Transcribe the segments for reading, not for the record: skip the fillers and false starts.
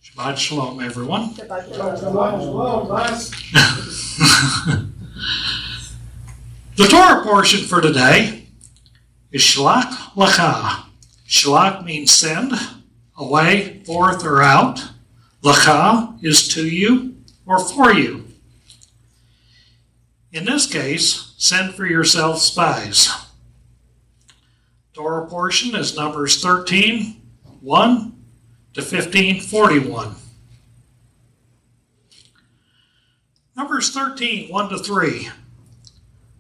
Shabbat Shalom, everyone. Shabbat Shalom, class. The Torah portion for today is Shalach Lacha. Shalach means send, away, forth, or out. Lacha is to you or for you. In this case, send for yourself spies. Torah portion is Numbers 13, 1 to 15:41. Numbers 13, 1 to 3.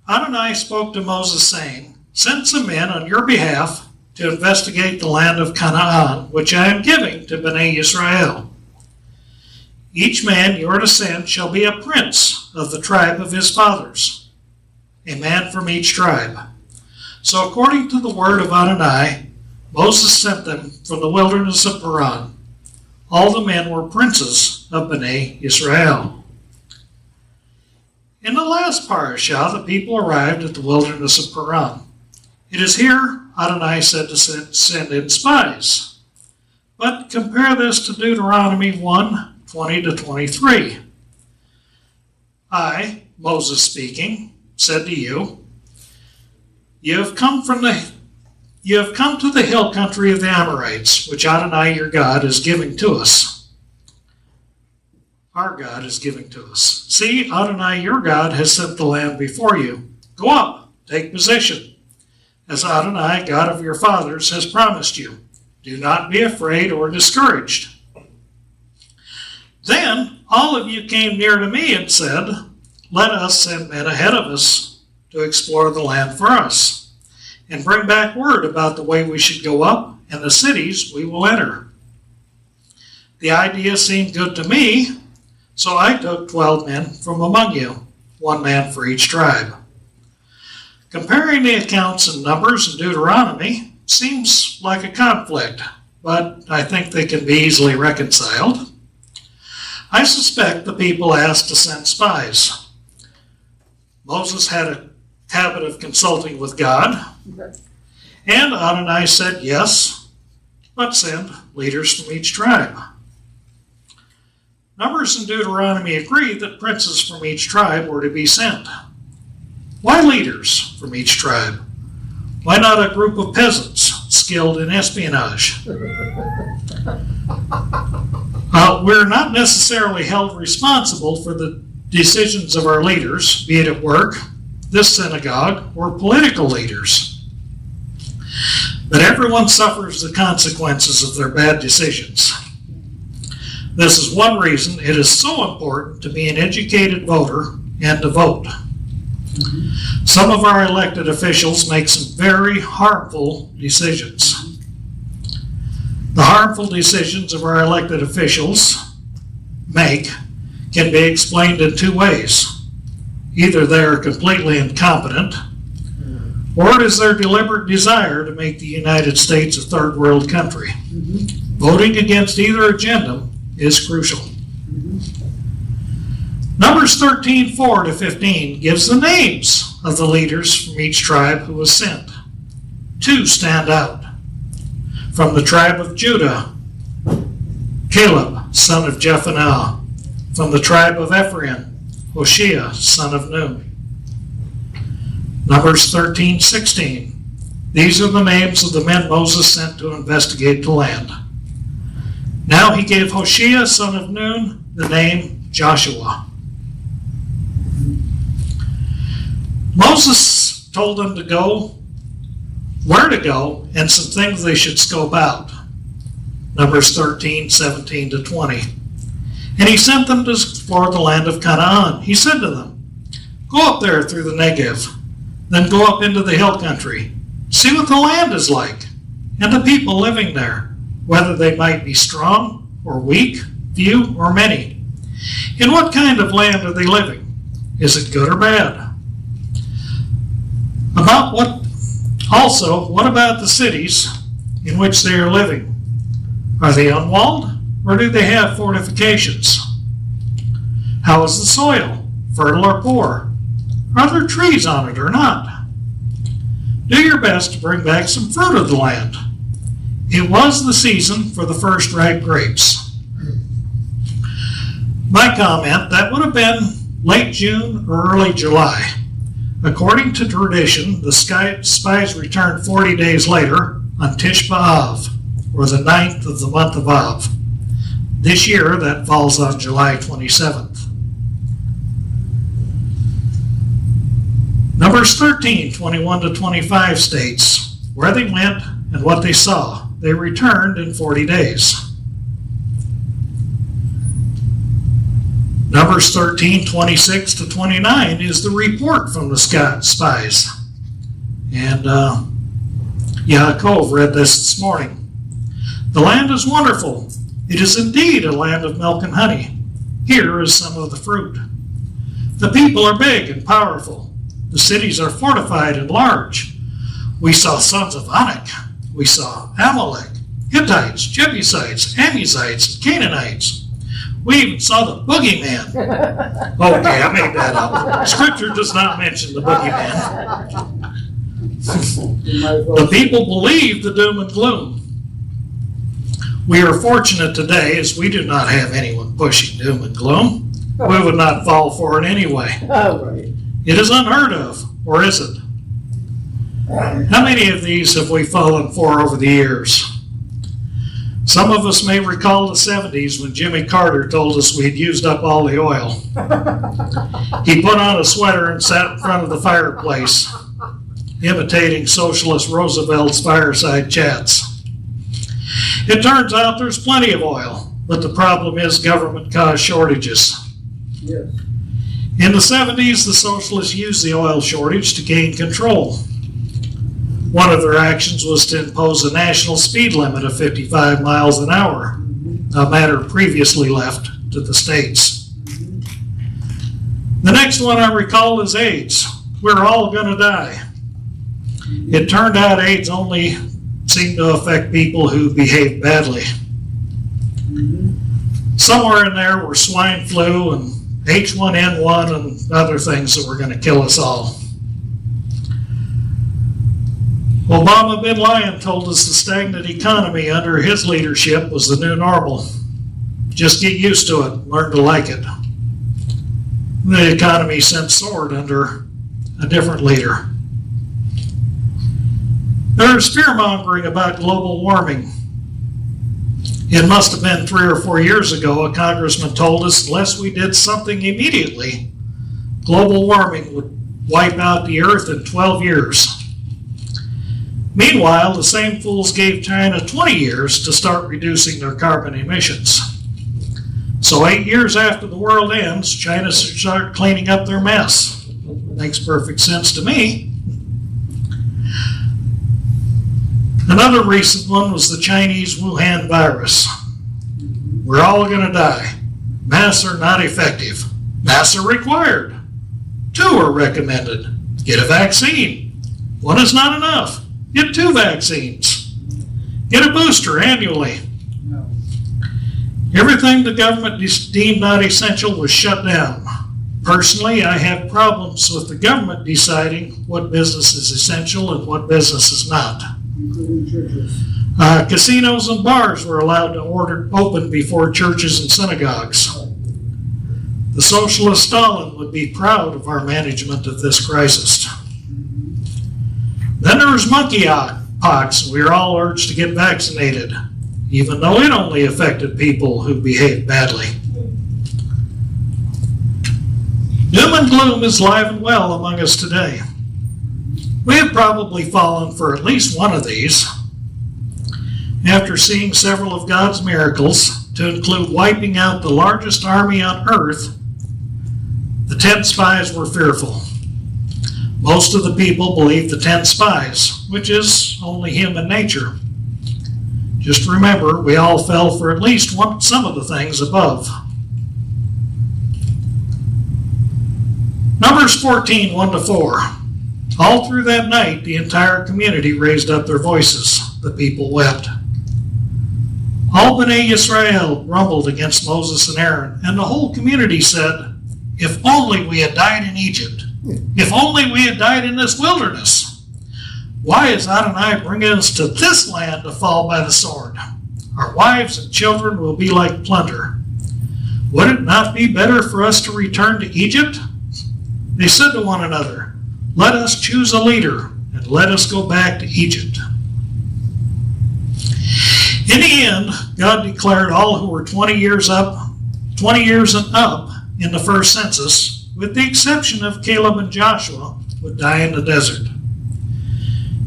Adonai spoke to Moses, saying, "Send some men on your behalf to investigate the land of Canaan, which I am giving to Bnei Israel. Each man you are to send shall be a prince of the tribe of his fathers, a man from each tribe." So according to the word of Adonai, Moses sent them from the wilderness of Paran. All the men were princes of Bnei Israel. In the last parashah, the people arrived at the wilderness of Paran. It is here Adonai said to send in spies. But compare this to Deuteronomy 1, 20 to 23. I, Moses speaking, said to you, You have come to the hill country of the Amorites, which Adonai your God is giving to us. Our God is giving to us. See, Adonai your God has sent the land before you. Go up, take possession, as Adonai, God of your fathers, has promised you. Do not be afraid or discouraged. Then all of you came near to me and said, Let us send men ahead of us to explore the land for us, and bring back word about the way we should go up and the cities we will enter. The idea seemed good to me, so I took 12 men from among you, 1 man for each tribe. Comparing the accounts in Numbers and Deuteronomy seems like a conflict, but I think they can be easily reconciled. I suspect the people asked to send spies. Moses had a habit of consulting with God, and Adonai said yes, but send leaders from each tribe. Numbers and Deuteronomy agree that princes from each tribe were to be sent. Why leaders from each tribe? Why not a group of peasants skilled in espionage? We're not necessarily held responsible for the decisions of our leaders, be it at work, this synagogue, or political leaders. But everyone suffers the consequences of their bad decisions. This is one reason it is so important to be an educated voter and to vote. Some of our elected officials make some very harmful decisions. The harmful decisions of our elected officials make can be explained in 2 ways. Either they are completely incompetent, or it is their deliberate desire to make the United States a third world country. Voting against either agenda is crucial. Numbers 13, 4 to 15 gives the names of the leaders from each tribe who was sent. 2 stand out. From the tribe of Judah, Caleb, son of Jephunneh. From the tribe of Ephraim, Hoshea, son of Nun. Numbers 13, 16. These are the names of the men Moses sent to investigate the land. Now he gave Hoshea, son of Nun, the name Joshua. Moses told them to go, where to go, and some things they should scope out. Numbers 13, 17 to 20. And he sent them to explore the land of Canaan. He said to them, Go up there through the Negev, then go up into the hill country. See what the land is like, and the people living there, whether they might be strong or weak, few or many. In what kind of land are they living? Is it good or bad? What about the cities in which they are living? Are they unwalled, or do they have fortifications? How is the soil, fertile or poor? Are there trees on it or not? Do your best to bring back some fruit of the land. It was the season for the first ripe grapes. My comment, that would have been late June or early July. According to tradition, the spies returned 40 days later on Tish B'Av, or the 9th of the month of Av. This year, that falls on July 27th. Numbers 13, 21 to 25 states where they went and what they saw. They returned in 40 days. Numbers 13, 26 to 29 is the report from the spies. And Yaakov read this morning. The land is wonderful. It is indeed a land of milk and honey. Here is some of the fruit. The people are big and powerful. The cities are fortified and large. We saw sons of Anak. We saw Amalek, Hittites, Jebusites, Amalekites, and Canaanites. We even saw the boogeyman. Okay, I made that up. Scripture does not mention the boogeyman. The people believe the doom and gloom. We are fortunate today as we do not have anyone pushing doom and gloom. We would not fall for it anyway. It is unheard of, or is it? How many of these have we fallen for over the years? Some of us may recall the 70s when Jimmy Carter told us we'd used up all the oil. He put on a sweater and sat in front of the fireplace, imitating Socialist Roosevelt's fireside chats. It turns out there's plenty of oil, but the problem is government-caused shortages. Yes. In the 70s, the socialists used the oil shortage to gain control. One of their actions was to impose a national speed limit of 55 miles an hour, a matter previously left to the states. The next one I recall is AIDS. We're all going to die. It turned out AIDS only seemed to affect people who behaved badly. Somewhere in there were swine flu and H1N1 and other things that were going to kill us all. Obama bin Laden told us the stagnant economy under his leadership was the new normal. Just get used to it, learn to like it. The economy since soared under a different leader. There's fear-mongering about global warming. It must have been 3 or 4 years ago, a congressman told us unless we did something immediately, global warming would wipe out the earth in 12 years. Meanwhile, the same fools gave China 20 years to start reducing their carbon emissions. So 8 years after the world ends, China should start cleaning up their mess. Makes perfect sense to me. Another recent one was the Chinese Wuhan virus. We're all going to die. Masks are not effective. Masks are required. 2 are recommended. Get a vaccine. 1 is not enough. Get 2 vaccines. Get a booster annually. No. Everything the government deemed not essential was shut down. Personally, I have problems with the government deciding what business is essential and what business is not. Including churches. Casinos and bars were allowed to open before churches and synagogues. The socialist Stalin would be proud of our management of this crisis. Then there was monkeypox, and we were all urged to get vaccinated, even though it only affected people who behaved badly. Doom and gloom is live and well among us today. We have probably fallen for at least one of these. After seeing several of God's miracles, to include wiping out the largest army on earth, the 10 spies were fearful. Most of the people believed the 10 spies, which is only human nature. Just remember, we all fell for at least some of the things above. Numbers 14, 1-4. All through that night, the entire community raised up their voices. The people wept. All B'nai Yisrael grumbled against Moses and Aaron, and the whole community said, "If only we had died in Egypt. If only we had died in this wilderness. Why is Adonai bringing us to this land to fall by the sword? Our wives and children will be like plunder. Would it not be better for us to return to Egypt? They said to one another, let us choose a leader and let us go back to Egypt. In the end, God declared all who were 20 years and up in the first census, with the exception of Caleb and Joshua, would die in the desert.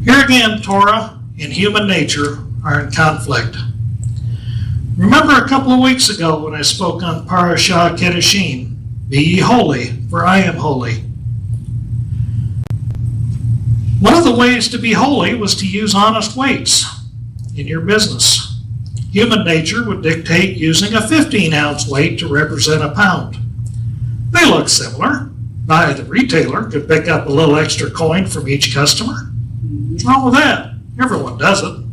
Here again, Torah and human nature are in conflict. Remember a couple of weeks ago when I spoke on Parashah Kedoshim, be ye holy, for I am holy. One of the ways to be holy was to use honest weights in your business. Human nature would dictate using a 15-ounce weight to represent a pound. They look similar. The retailer could pick up a little extra coin from each customer. What's wrong with that? Everyone does it.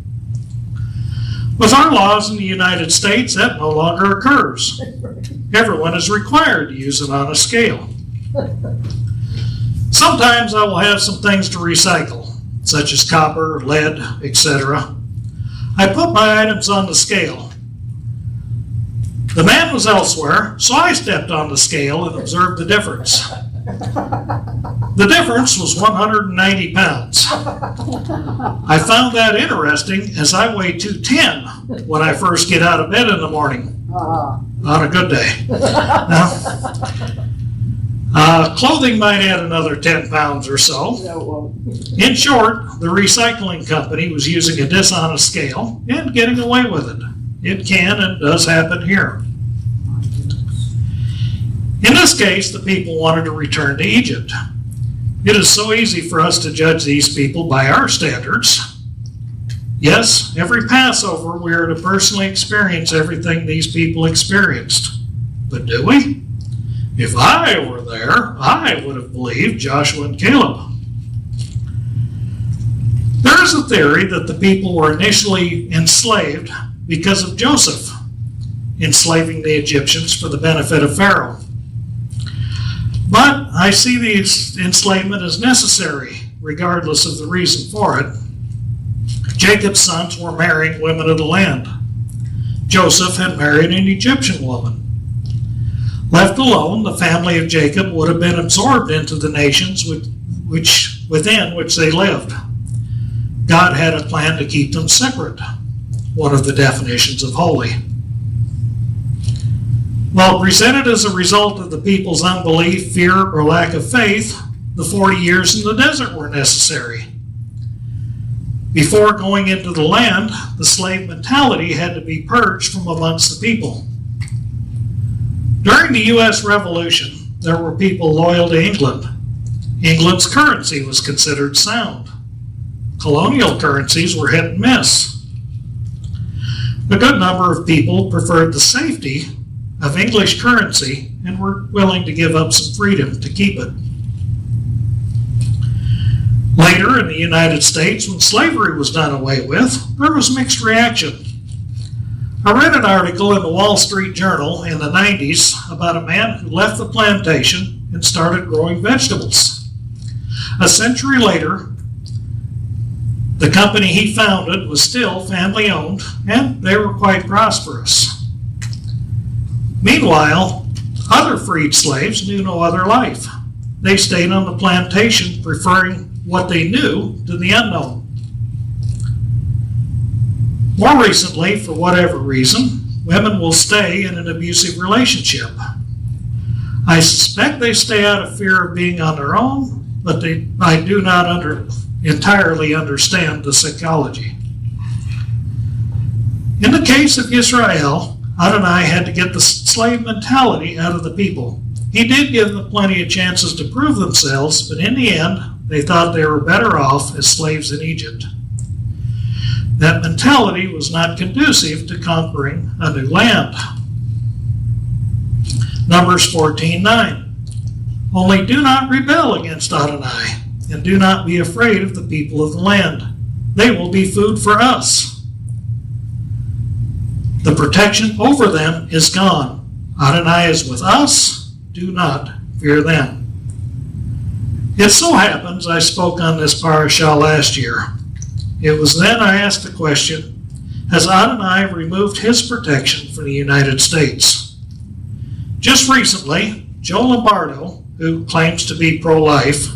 With our laws in the United States, that no longer occurs. Everyone is required to use it on a scale. Sometimes I will have some things to recycle, such as copper, lead, etc. I put my items on the scale. The man was elsewhere, so I stepped on the scale and observed the difference. The difference was 190 pounds. I found that interesting as I weigh 210 when I first get out of bed in the morning. On a good day. Clothing might add another 10 pounds or so. In short, the recycling company was using a dishonest scale and getting away with it. It can and does happen here. In this case, the people wanted to return to Egypt. It is so easy for us to judge these people by our standards. Yes, every Passover we are to personally experience everything these people experienced. But do we? If I were there, I would have believed Joshua and Caleb. There is a theory that the people were initially enslaved because of Joseph enslaving the Egyptians for the benefit of Pharaoh. But I see the enslavement as necessary, regardless of the reason for it. Jacob's sons were marrying women of the land. Joseph had married an Egyptian woman. Left alone, the family of Jacob would have been absorbed into the nations within which they lived. God had a plan to keep them separate, one of the definitions of holy. While presented as a result of the people's unbelief, fear, or lack of faith, the 40 years in the desert were necessary. Before going into the land, the slave mentality had to be purged from amongst the people. During the U.S. Revolution, there were people loyal to England. England's currency was considered sound. Colonial currencies were hit and miss. A good number of people preferred the safety of English currency and were willing to give up some freedom to keep it. Later in the United States, when slavery was done away with, there was mixed reaction. I read an article in the Wall Street Journal in the 90s about a man who left the plantation and started growing vegetables. A century later, the company he founded was still family-owned, and they were quite prosperous. Meanwhile, other freed slaves knew no other life. They stayed on the plantation, preferring what they knew to the unknown. More recently, for whatever reason, women will stay in an abusive relationship. I suspect they stay out of fear of being on their own, but I do not entirely understand the psychology. In the case of Israel, Adonai had to get the slave mentality out of the people. He did give them plenty of chances to prove themselves, but in the end, they thought they were better off as slaves in Egypt. That mentality was not conducive to conquering a new land. Numbers 14:9. Only do not rebel against Adonai, and do not be afraid of the people of the land. They will be food for us. The protection over them is gone. Adonai is with us. Do not fear them. It so happens I spoke on this parashah last year. It was then I asked the question, has Adonai removed his protection from the United States? Just recently, Joe Lombardo, who claims to be pro-life,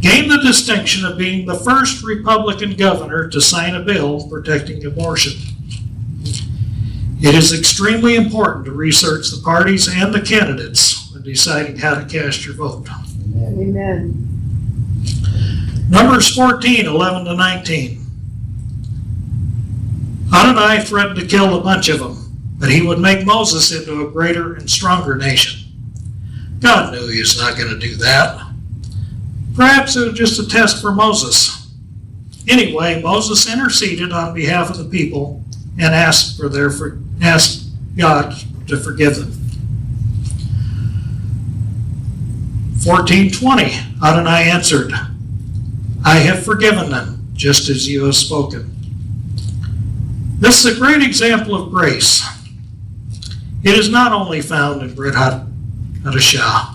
gained the distinction of being the first Republican governor to sign a bill protecting abortion. It is extremely important to research the parties and the candidates when deciding how to cast your vote. Amen. Numbers 14, 11 to 19. Adonai threatened to kill a bunch of them, but he would make Moses into a greater and stronger nation. God knew he was not going to do that. Perhaps it was just a test for Moses. Anyway, Moses interceded on behalf of the people and asked God to forgive them. 14:20, Adonai answered, I have forgiven them, just as you have spoken. This is a great example of grace. It is not only found in Brit Hadashah.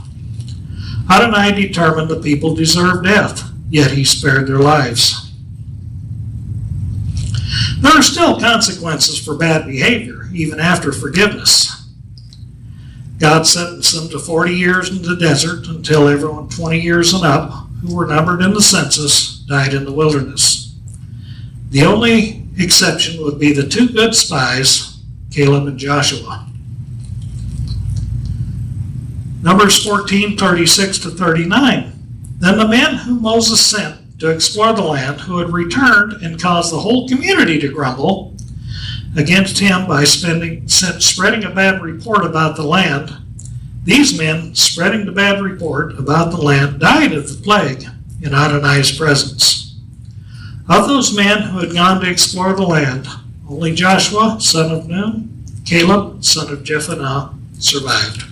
Adonai determined the people deserved death, yet he spared their lives. There are still consequences for bad behavior, even after forgiveness. God sentenced them to 40 years in the desert until everyone 20 years and up, who were numbered in the census, died in the wilderness. The only exception would be the two good spies, Caleb and Joshua. Numbers 14, 36 to 39. Then the men whom Moses sent to explore the land, who had returned and caused the whole community to grumble against him by spreading a bad report about the land, these men, spreading the bad report about the land, died of the plague in Adonai's presence. Of those men who had gone to explore the land, only Joshua, son of Nun, Caleb, son of Jephunneh, survived.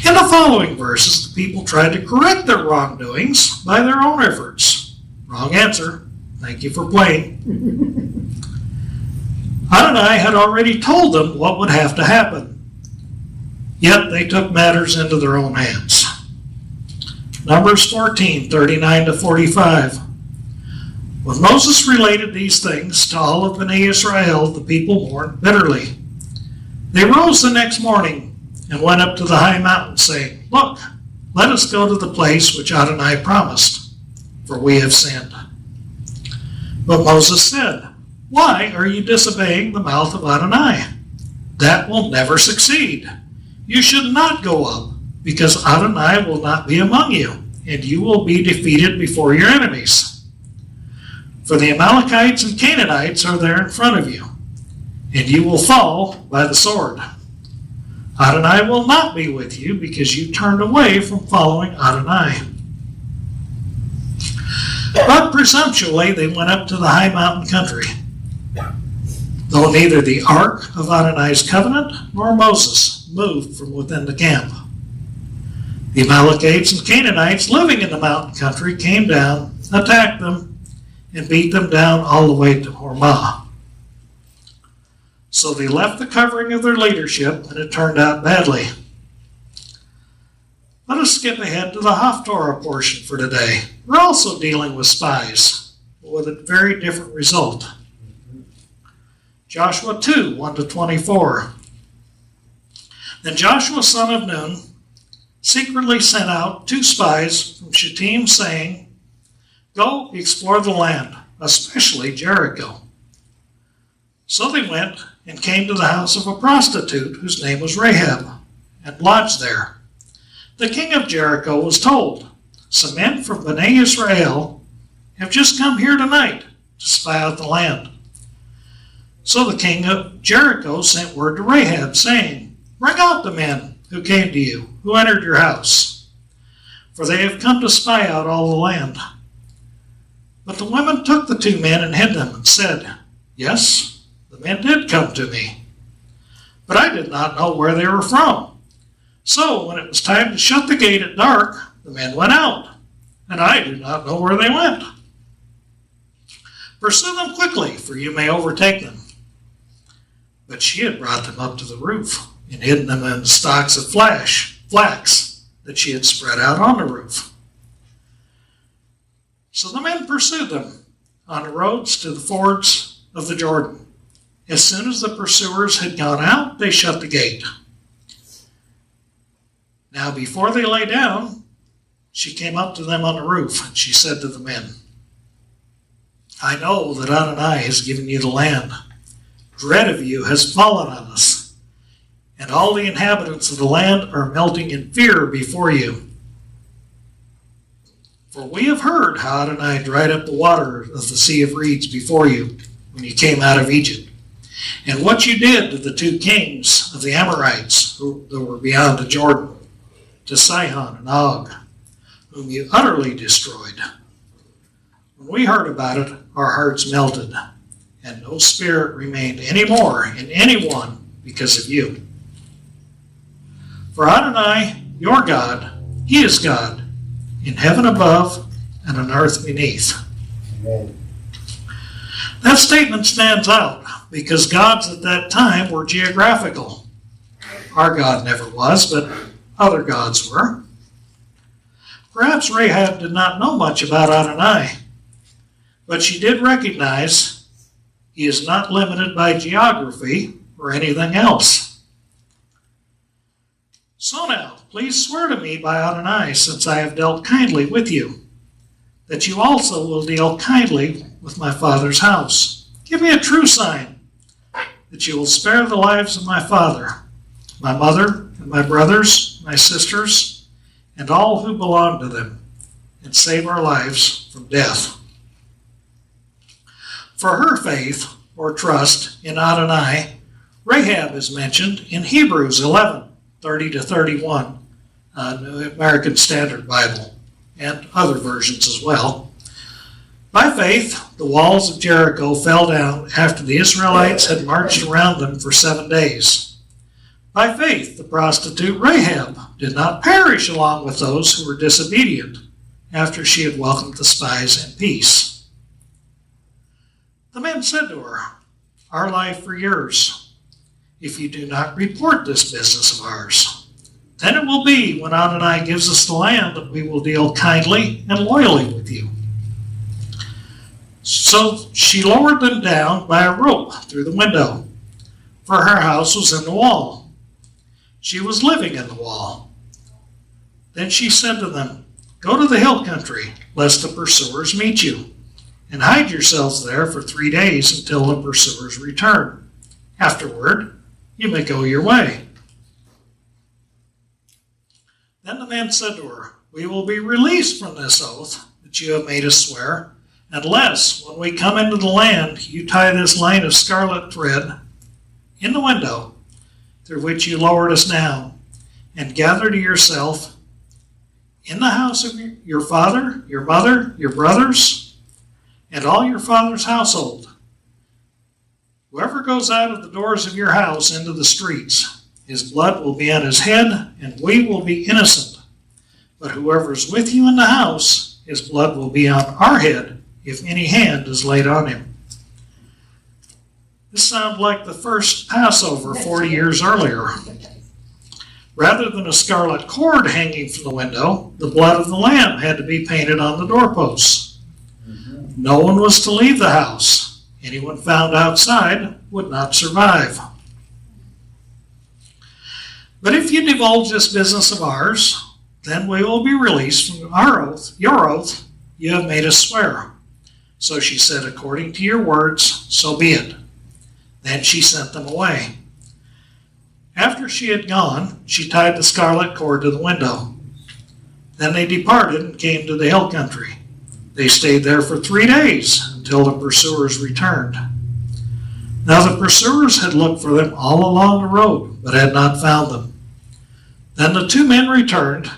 In the following verses, the people tried to correct their wrongdoings by their own efforts. Wrong answer. Thank you for playing. Adonai had already told them what would have to happen. Yet they took matters into their own hands. Numbers 14, 39 to 45. When Moses related these things to all of Bnei Israel, the people mourned bitterly. They rose the next morning and went up to the high mountain, saying, Look, let us go to the place which Adonai promised, for we have sinned. But Moses said, Why are you disobeying the mouth of Adonai? That will never succeed. You should not go up, because Adonai will not be among you, and you will be defeated before your enemies. For the Amalekites and Canaanites are there in front of you, and you will fall by the sword. Adonai will not be with you, because you turned away from following Adonai. But presumptuously they went up to the high mountain country, though neither the ark of Adonai's covenant nor Moses moved from within the camp. The Amalekites and Canaanites living in the mountain country came down, attacked them, and beat them down all the way to Hormah. So they left the covering of their leadership, and it turned out badly. Let us skip ahead to the Haftorah portion for today. We're also dealing with spies, but with a very different result. Joshua 2, 1 to 24. Then Joshua, son of Nun, secretly sent out 2 spies from Shittim, saying, Go explore the land, especially Jericho. So they went and came to the house of a prostitute whose name was Rahab, and lodged there. The king of Jericho was told, Some men from Bnei Israel have just come here tonight to spy out the land. So the king of Jericho sent word to Rahab, saying, Bring out the men who came to you, who entered your house, for they have come to spy out all the land. But the women took the 2 men and hid them, and said, Yes, the men did come to me, but I did not know where they were from. So when it was time to shut the gate at dark, the men went out, and I do not know where they went. Pursue them quickly, for you may overtake them. But she had brought them up to the roof, and hidden them in stalks of flax that she had spread out on the roof. So the men pursued them on the roads to the fords of the Jordan, As soon as the pursuers had gone out, they shut the gate. Now before they lay down, she came up to them on the roof, and she said to the men, I know that Adonai has given you the land. Dread of you has fallen on us, and all the inhabitants of the land are melting in fear before you. For we have heard how Adonai dried up the water of the Sea of Reeds before you when you came out of Egypt, and what you did to the 2 kings of the Amorites who were beyond the Jordan, to Sihon and Og, whom you utterly destroyed. When we heard about it, our hearts melted, and no spirit remained any more in anyone because of you. For Adonai, your God, He is God, in heaven above and on earth beneath. Amen. That statement stands out because gods at that time were geographical. Our God never was, but other gods were. Perhaps Rahab did not know much about Adonai, but she did recognize He is not limited by geography or anything else. So now, please swear to me by Adonai, since I have dealt kindly with you, that you also will deal kindly with my father's house. Give me a true sign that you will spare the lives of my father, my mother, and my brothers, my sisters, and all who belong to them, and save our lives from death. For her faith, or trust, in Adonai, Rahab is mentioned in Hebrews 11:30-31, New American Standard Bible, and other versions as well. By faith, the walls of Jericho fell down after the Israelites had marched around them for 7 days. By faith, the prostitute Rahab did not perish along with those who were disobedient after she had welcomed the spies in peace. The men said to her, Our life for yours, if you do not report this business of ours. Then it will be, when Adonai gives us the land, that we will deal kindly and loyally with you. So she lowered them down by a rope through the window, for her house was in the wall. She was living in the wall. Then she said to them, Go to the hill country, lest the pursuers meet you, and hide yourselves there for 3 days until the pursuers return. Afterward, you may go your way. Then the man said to her, We will be released from this oath that you have made us swear, unless, when we come into the land, you tie this line of scarlet thread in the window through which you lowered us down, and gather to yourself in the house of your father, your mother, your brothers, and all your father's household. Whoever goes out of the doors of your house into the streets, his blood will be on his head, and we will be innocent. But whoever is with you in the house, his blood will be on our head, if any hand is laid on him. This sounds like the first Passover 40 years earlier. Rather than a scarlet cord hanging from the window, the blood of the lamb had to be painted on the doorposts. No one was to leave the house. Anyone found outside would not survive. But if you divulge this business of ours, then we will be released from our oath, your oath, you have made us swear. So she said, According to your words, so be it. Then she sent them away. After she had gone, she tied the scarlet cord to the window. Then they departed and came to the hill country. They stayed there for 3 days until the pursuers returned. Now the pursuers had looked for them all along the road, but had not found them. Then the 2 men returned,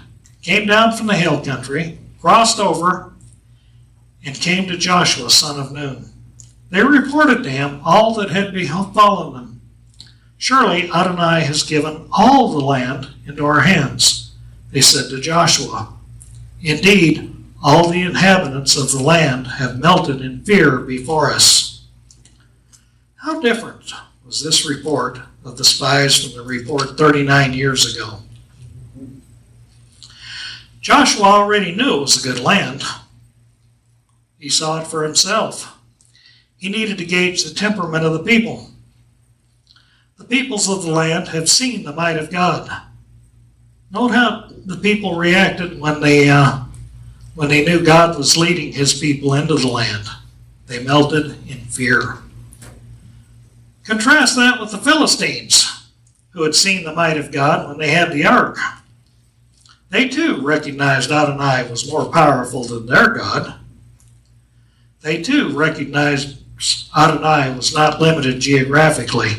came down from the hill country, crossed over, and came to Joshua, son of Nun. They reported to him all that had befallen them. Surely Adonai has given all the land into our hands, they said to Joshua. Indeed, all the inhabitants of the land have melted in fear before us. How different was this report of the spies from the report 39 years ago? Joshua already knew it was a good land. He saw it for himself. He needed to gauge the temperament of the people. peoples of the land have seen the might of God. Note how the people reacted when they knew God was leading his people into the land. They melted in fear. Contrast that with the Philistines, who had seen the might of God when they had the ark. They too recognized Adonai was more powerful than their God. They too recognized Adonai was not limited geographically.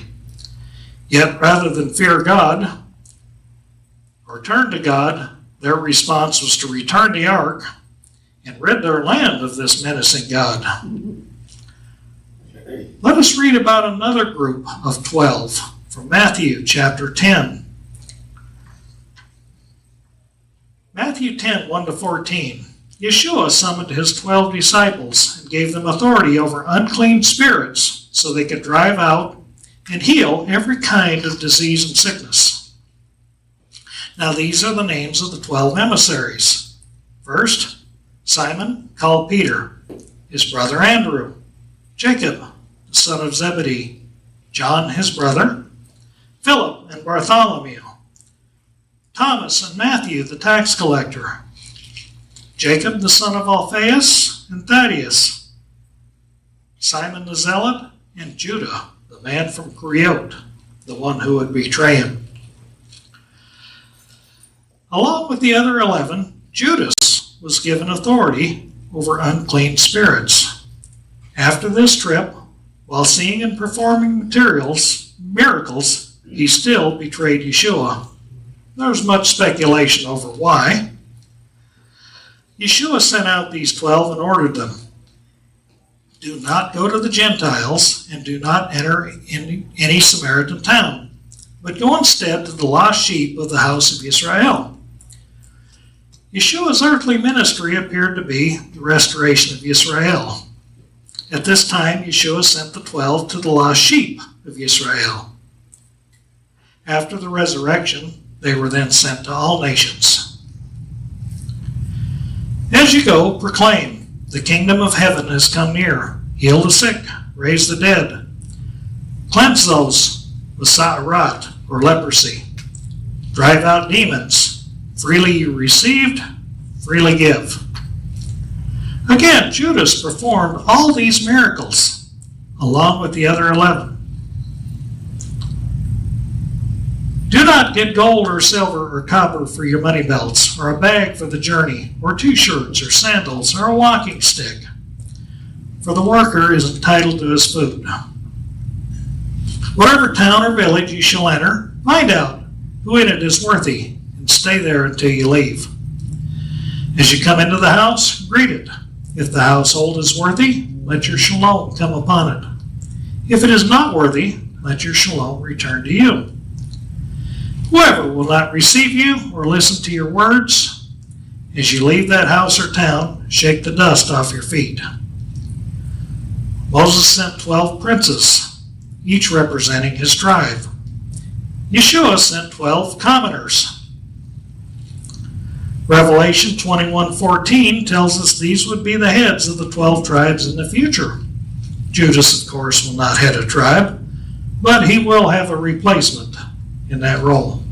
Yet rather than fear God or turn to God, their response was to return the ark and rid their land of this menacing God. Let us read about another group of 12 from Matthew chapter 10. Matthew 10, 1-14. Yeshua summoned his 12 disciples and gave them authority over unclean spirits so they could drive out and heal every kind of disease and sickness. Now these are the names of the 12 emissaries. First, Simon, called Peter, his brother Andrew, Jacob, the son of Zebedee, John, his brother, Philip and Bartholomew, Thomas and Matthew, the tax collector, Jacob, the son of Alphaeus, and Thaddeus, Simon the Zealot, and Judah, the man from Crete, the one who would betray him. Along with the other 11, Judas was given authority over unclean spirits. After this trip, while seeing and performing miracles, he still betrayed Yeshua. There's much speculation over why. Yeshua sent out these 12 and ordered them, do not go to the Gentiles and do not enter any Samaritan town, but go instead to the lost sheep of the house of Israel. Yeshua's earthly ministry appeared to be the restoration of Israel. At this time, Yeshua sent the 12 to the lost sheep of Israel. After the resurrection, they were then sent to all nations. As you go, proclaim, the kingdom of heaven has come near. Heal the sick, raise the dead, cleanse those with sa'arat or leprosy, drive out demons. Freely you received, freely give. Again, Judas performed all these miracles, along with the other 11. Do not get gold or silver or copper for your money belts, or a bag for the journey, or 2 shirts or sandals, or a walking stick. For the worker is entitled to his food. Whatever town or village you shall enter, find out who in it is worthy, and stay there until you leave. As you come into the house, greet it. If the household is worthy, let your shalom come upon it. If it is not worthy, let your shalom return to you. Whoever will not receive you or listen to your words, as you leave that house or town, shake the dust off your feet. Moses sent 12 princes, each representing his tribe. Yeshua sent 12 commoners. Revelation 21:14 tells us these would be the heads of the 12 tribes in the future. Judas, of course, will not head a tribe, but he will have a replacement in that role.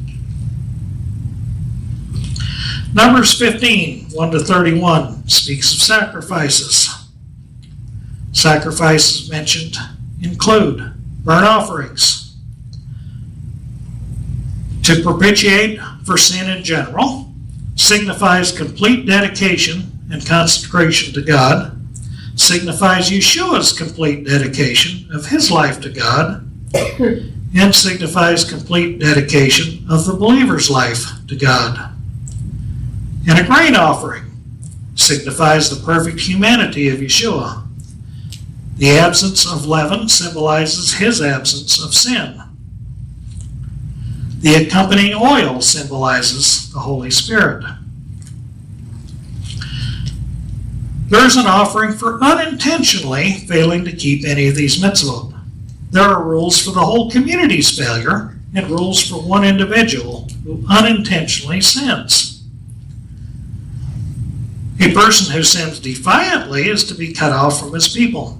Numbers 15, 1-31 speaks of sacrifices. Sacrifices mentioned include burnt offerings to propitiate for sin in general, signifies complete dedication and consecration to God, signifies Yeshua's complete dedication of his life to God, and signifies complete dedication of the believer's life to God. And a grain offering signifies the perfect humanity of Yeshua. The absence of leaven symbolizes his absence of sin. The accompanying oil symbolizes the Holy Spirit. There's an offering for unintentionally failing to keep any of these mitzvot. There are rules for the whole community's failure and rules for one individual who unintentionally sins. A person who sins defiantly is to be cut off from his people.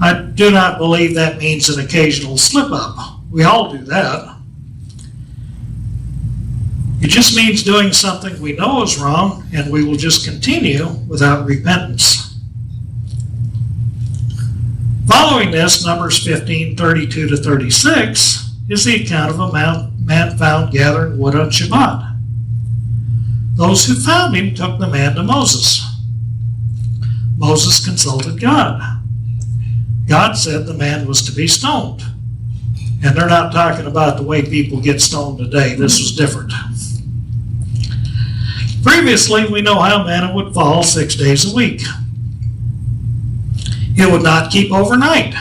I do not believe that means an occasional slip-up, We all do that. It just means doing something we know is wrong, and we will just continue without repentance. Following this, Numbers 15:32-36 is the account of a man found gathering wood on Shabbat. Those who found him took the man to Moses. Moses consulted God. God said the man was to be stoned. And they're not talking about the way people get stoned today. This was different. Previously, we know how manna would fall 6 days a week. It would not keep overnight.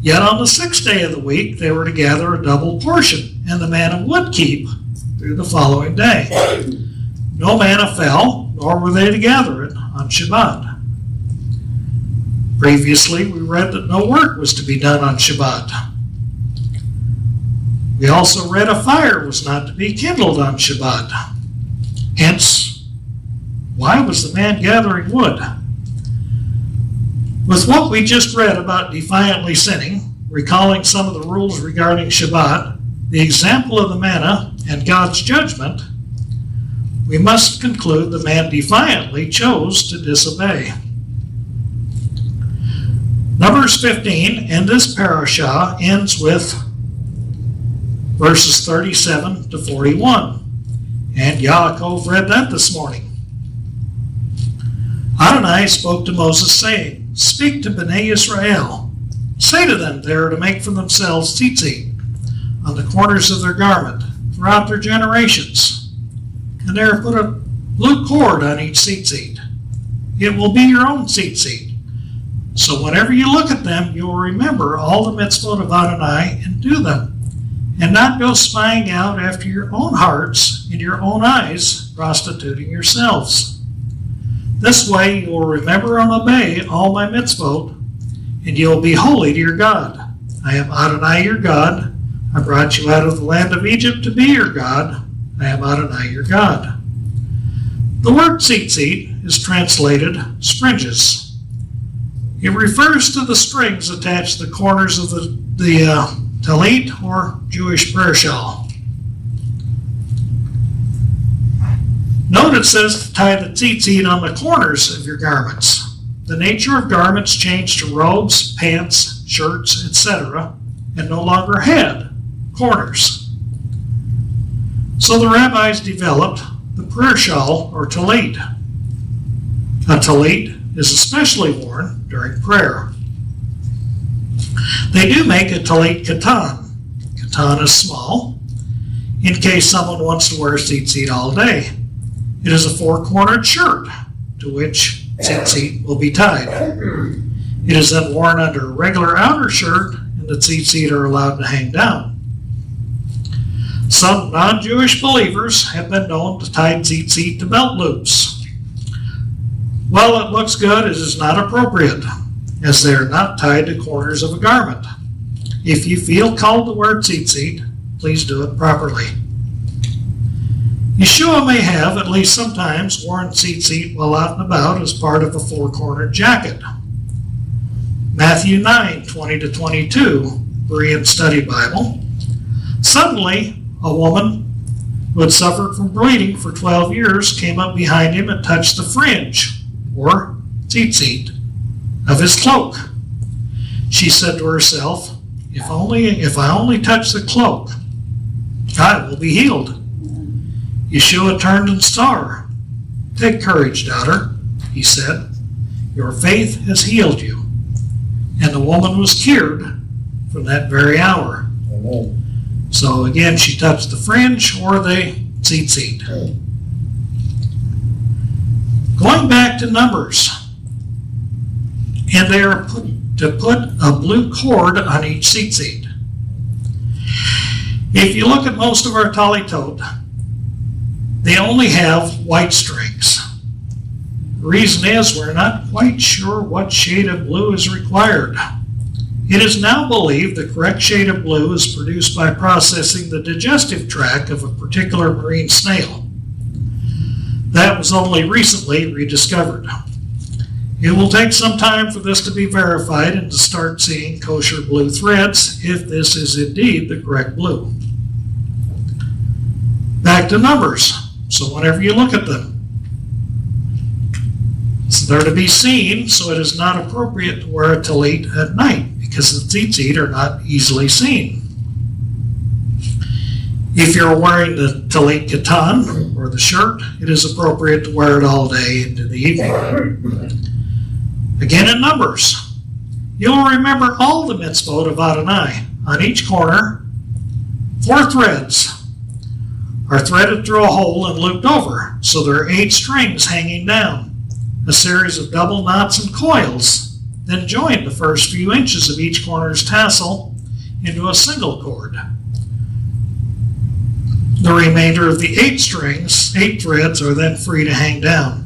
Yet on the 6th day of the week, they were to gather a double portion, and the manna would keep through the following day. No manna fell, nor were they to gather it on Shabbat. Previously, we read that no work was to be done on Shabbat. We also read a fire was not to be kindled on Shabbat. Hence, why was the man gathering wood? With what we just read about defiantly sinning, recalling some of the rules regarding Shabbat, the example of the manna, and God's judgment, we must conclude the man defiantly chose to disobey. Numbers 15 in this parashah ends with verses 37-41. And Yaakov read that this morning. Adonai spoke to Moses, saying, "Speak to Bnei Israel. Say to them they are to make for themselves tzitzit on the corners of their garment throughout their generations. And they are to put a blue cord on each tzitzit. It will be your own tzitzit. So whenever you look at them, you will remember all the mitzvot of Adonai and do them, and not go spying out after your own hearts and your own eyes, prostituting yourselves. This way you will remember and obey all my mitzvot, and you will be holy to your God. I am Adonai your God. I brought you out of the land of Egypt to be your God. I am Adonai your God." The word tzitzit is translated springes. It refers to the strings attached to the corners of the talit or Jewish prayer shawl. Note it says to tie the tzitzit on the corners of your garments. The nature of garments changed to robes, pants, shirts, etc., and no longer had corners. So the rabbis developed the prayer shawl or talit. A talit is especially worn during prayer. They do make a talit katan. Katan is small, in case someone wants to wear tzitzit all day. It is a four-cornered shirt to which tzitzit will be tied. It is then worn under a regular outer shirt, and the tzitzit are allowed to hang down. Some non-Jewish believers have been known to tie tzitzit to belt loops. While it looks good, it is not appropriate, as they are not tied to corners of a garment. If you feel called to wear tzitzit, please do it properly. Yeshua may have, at least sometimes, worn tzitzit while out and about as part of a four-cornered jacket. Matthew 9:20-22, Berean Study Bible. Suddenly, a woman who had suffered from bleeding for 12 years came up behind him and touched the fringe, or tzitzit, of his cloak. She said to herself, if I only touch the cloak, I will be healed. Yeshua turned and saw her. "Take courage, daughter," he said. "Your faith has healed you." And the woman was cured from that very hour. Amen. So again, she touched the fringe or the tzitzit. Going back to Numbers, and they are to put a blue cord on each tzitzit. If you look at most of our talitot, they only have white strings. The reason is we're not quite sure what shade of blue is required. It is now believed the correct shade of blue is produced by processing the digestive tract of a particular marine snail. That was only recently rediscovered. It will take some time for this to be verified and to start seeing kosher blue threads if this is indeed the correct blue. Back to numbers. So whenever you look at them, they're to be seen, so it is not appropriate to wear a tallit at night because the tzitzit are not easily seen. If you're wearing the tallit katan or the shirt, it is appropriate to wear it all day into the evening. Again in numbers, you will remember all the mitzvot of Adonai. On each corner, 4 threads are threaded through a hole and looped over, so there are 8 strings hanging down. A series of double knots and coils then join the first few inches of each corner's tassel into a single cord. The remainder of the 8 threads are then free to hang down.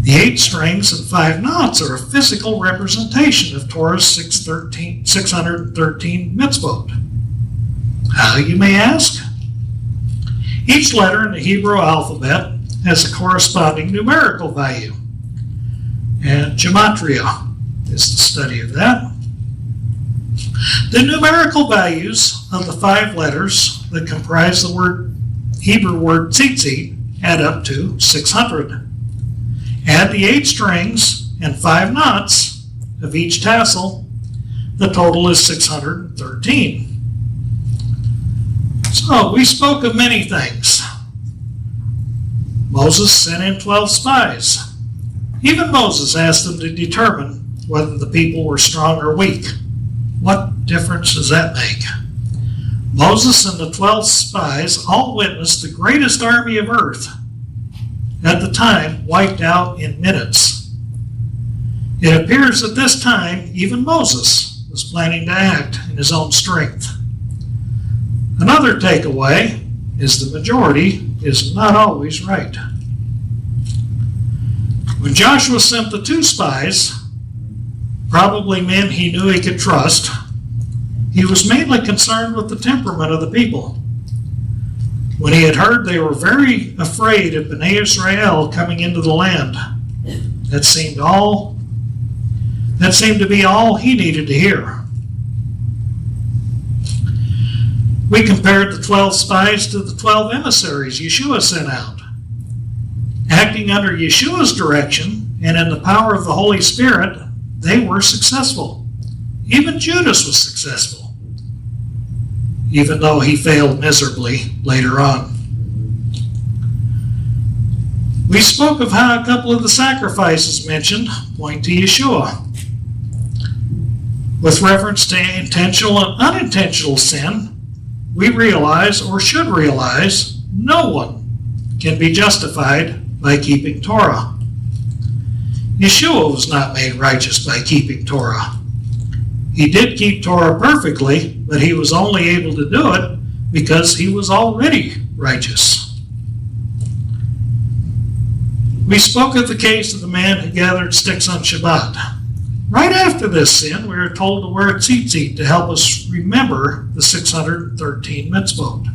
The 8 strings and 5 knots are a physical representation of Torah's 613 mitzvot. How, you may ask? Each letter in the Hebrew alphabet has a corresponding numerical value, and gematria is the study of that. The numerical values of the 5 letters that comprise the Hebrew word tzitzit add up to 600. Add the 8 strings and 5 knots of each tassel, the total is 613. So we spoke of many things. Moses sent in 12 spies. Even Moses asked them to determine whether the people were strong or weak. What difference does that make? Moses and the 12 spies all witnessed the greatest army of earth at the time wiped out in minutes. It appears at this time even Moses was planning to act in his own strength. Another takeaway is the majority is not always right. When Joshua sent the 2 spies, probably men he knew he could trust, he was mainly concerned with the temperament of the people. When he had heard they were very afraid of Bnei Israel coming into the land, that seemed to be all he needed to hear. We compared the 12 spies to the 12 emissaries Yeshua sent out. Acting under Yeshua's direction and in the power of the Holy Spirit, they were successful. Even Judas was successful, even though he failed miserably later on. We spoke of how a couple of the sacrifices mentioned point to Yeshua. With reference to intentional and unintentional sin, we realize, or should realize, no one can be justified by keeping Torah. Yeshua was not made righteous by keeping Torah. He did keep Torah perfectly, but he was only able to do it because he was already righteous. We spoke of the case of the man who gathered sticks on Shabbat. Right after this sin, we are told to wear tzitzit to help us remember the 613 mitzvot.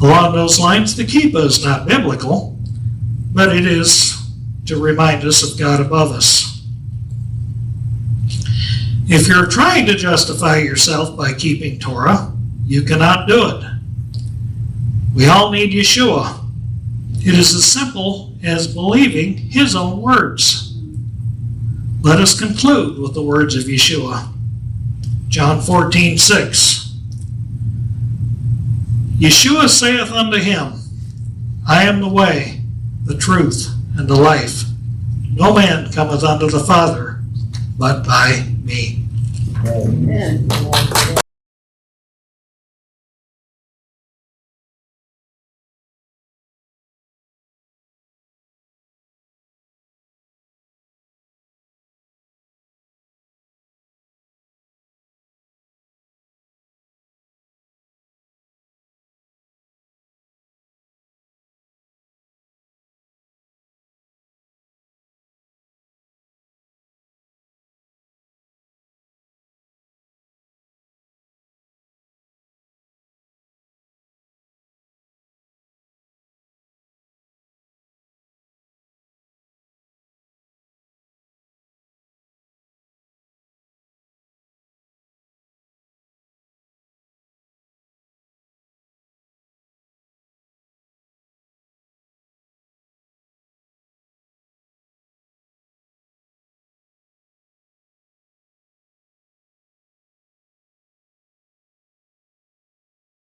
Along those lines, the kippah is not biblical, but it is to remind us of God above us. If you're trying to justify yourself by keeping Torah, you cannot do it. We all need Yeshua. It is as simple as believing his own words. Let us conclude with the words of Yeshua. John 14:6. Yeshua saith unto him, I am the way, the truth, and the life. No man cometh unto the Father but by me. Amen.